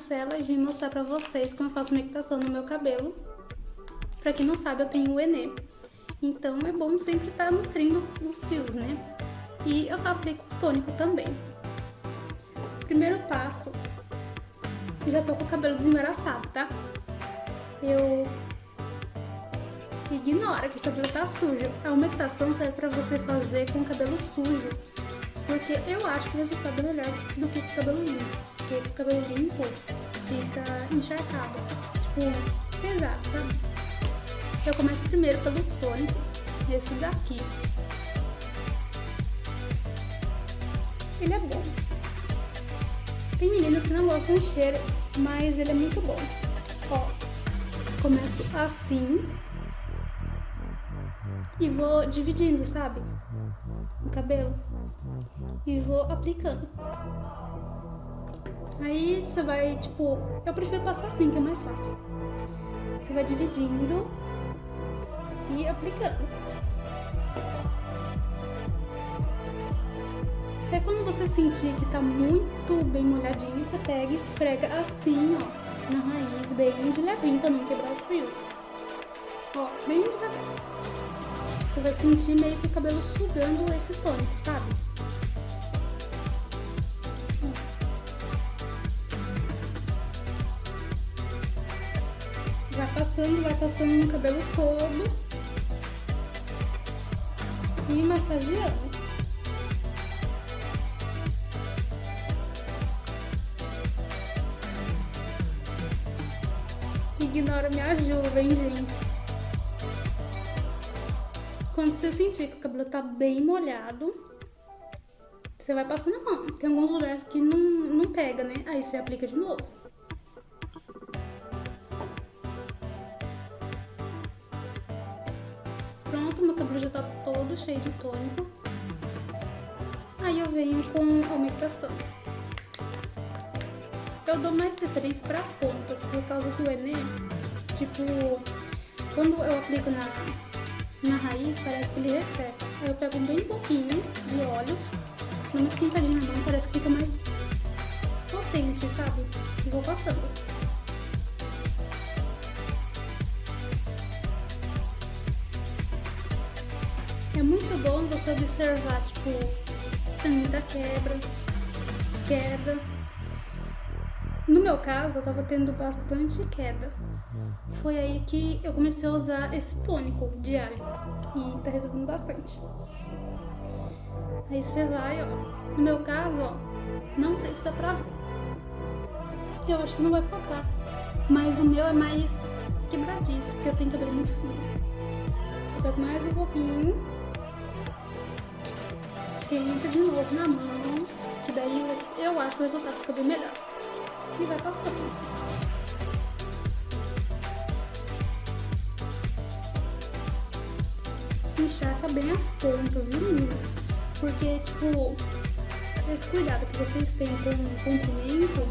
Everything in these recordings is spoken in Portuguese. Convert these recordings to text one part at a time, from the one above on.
Marcela e vim mostrar pra vocês como eu faço meditação no meu cabelo. Pra quem não sabe, eu tenho o Enê, então é bom sempre estar nutrindo os fios, né? E eu aplico tônico também. Primeiro passo, eu já tô com o cabelo desembaraçado, tá? Eu ignora que o cabelo tá sujo. A meditação serve pra você fazer com o cabelo sujo, porque eu acho que o resultado é melhor do que com o cabelo limpo. Porque o cabelo limpo fica encharcado, tipo, pesado, sabe? Eu começo primeiro pelo tônico, esse daqui. Ele é bom. Tem meninas que não gostam do cheiro, mas ele é muito bom. Ó, começo assim e vou dividindo, sabe? O cabelo. E vou aplicando. Aí você vai, tipo, eu prefiro passar assim, que é mais fácil. Você vai dividindo e aplicando. Aí quando você sentir que tá muito bem molhadinho, você pega e esfrega assim, ó, na raiz, bem de levinho, pra não quebrar os fios. Ó, bem devagar. Você vai sentir meio que o cabelo sugando esse tônico, sabe? Vai passando no cabelo todo e massageando. Ignora minha ajuda, hein, gente? Quando você sentir que o cabelo tá bem molhado, você vai passando a mão. Tem alguns lugares que não pega, né? Aí você aplica de novo. Pronto, meu cabelo já tá todo cheio de tônico. Aí eu venho com a meditação. Eu dou mais preferência para as pontas, por causa do Enê. Tipo, quando eu aplico na raiz, parece que ele resseca. Aí eu pego bem pouquinho de óleo, dou uma esquentadinha na mão, parece que fica mais potente, sabe? E vou passando. É muito bom você observar, tipo, se tem muita queda. No meu caso, eu tava tendo bastante queda. Foi aí que eu comecei a usar esse tônico diário e tá resolvendo bastante. Aí você vai, ó. No meu caso, ó, não sei se dá pra ver. Eu acho que não vai focar. Mas o meu é mais quebradiço, porque eu tenho cabelo muito fino. Eu pego mais um pouquinho. Esquenta de novo na mão, que daí eu acho que o resultado fica bem melhor. E vai passando. Encharca bem as pontas, viu, meninas? Porque, tipo, esse cuidado que vocês têm com o comprimento,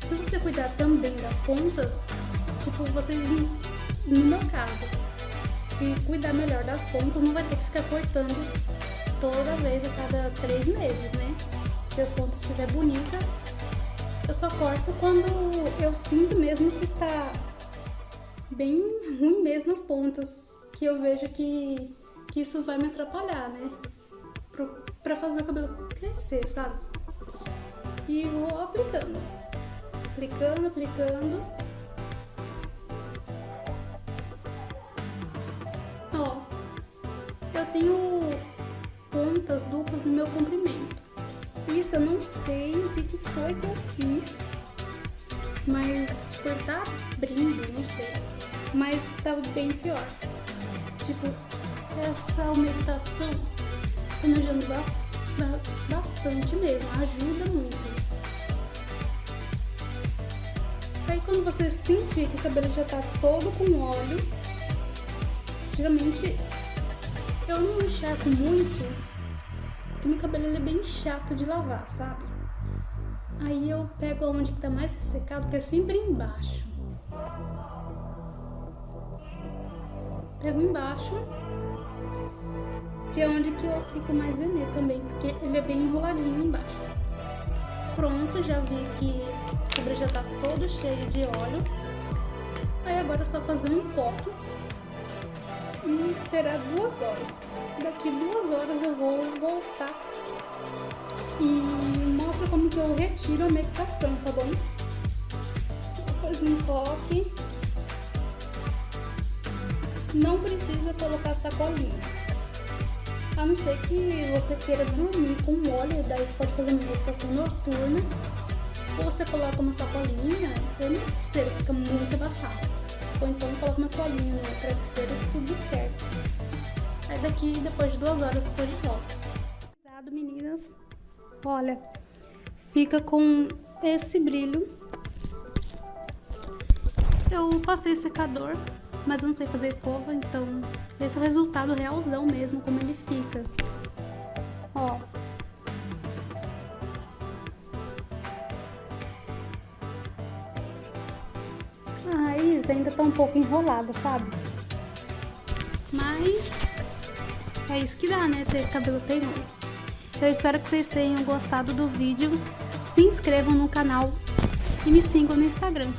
se você cuidar também das pontas, tipo, vocês, no meu caso, se cuidar melhor das pontas, não vai ter que ficar cortando toda vez a cada 3 meses, né? Se as pontas estiver bonita, eu só corto quando eu sinto mesmo que tá bem ruim mesmo as pontas, que eu vejo que isso vai me atrapalhar, né? Pra fazer o cabelo crescer, sabe? E vou aplicando. Aplicando. Ó, eu tenho pontas duplas no meu comprimento. Isso eu não sei o que foi que eu fiz, mas tipo, ele tá abrindo, não sei, mas tava bem pior. Tipo, essa aumentação tá me ajudando bastante mesmo, ajuda muito. Aí quando você sentir que o cabelo já tá todo com óleo, geralmente eu não encharco muito, porque meu cabelo ele é bem chato de lavar, sabe? Aí eu pego onde que tá mais ressecado, que é sempre embaixo. Pego embaixo, que é onde que eu aplico mais Enê também, porque ele é bem enroladinho embaixo. Pronto, já vi que sobra já tá todo cheio de óleo. Aí agora é só fazer um encoque e esperar 2 horas. Daqui 2 horas eu vou voltar e mostro como que eu retiro a medicação, tá bom? Vou fazer um encoque. Não precisa colocar sacolinha, a não ser que você queira dormir com óleo, daí pode fazer uma meditação noturna. Ou você coloca uma sacolinha, eu não aconselho, fica muito abafado. Ou então coloca uma toalhinha no travesseiro e tudo certo. Aí daqui, depois de 2 horas, eu tô de volta. Meninas, olha, fica com esse brilho. Eu passei secador, mas eu não sei fazer escova, então esse é o resultado realzão mesmo, como ele fica. Ó. A raiz ainda tá um pouco enrolada, sabe? Mas é isso que dá, né? Ter esse cabelo teimoso. Eu espero que vocês tenham gostado do vídeo. Se inscrevam no canal e me sigam no Instagram.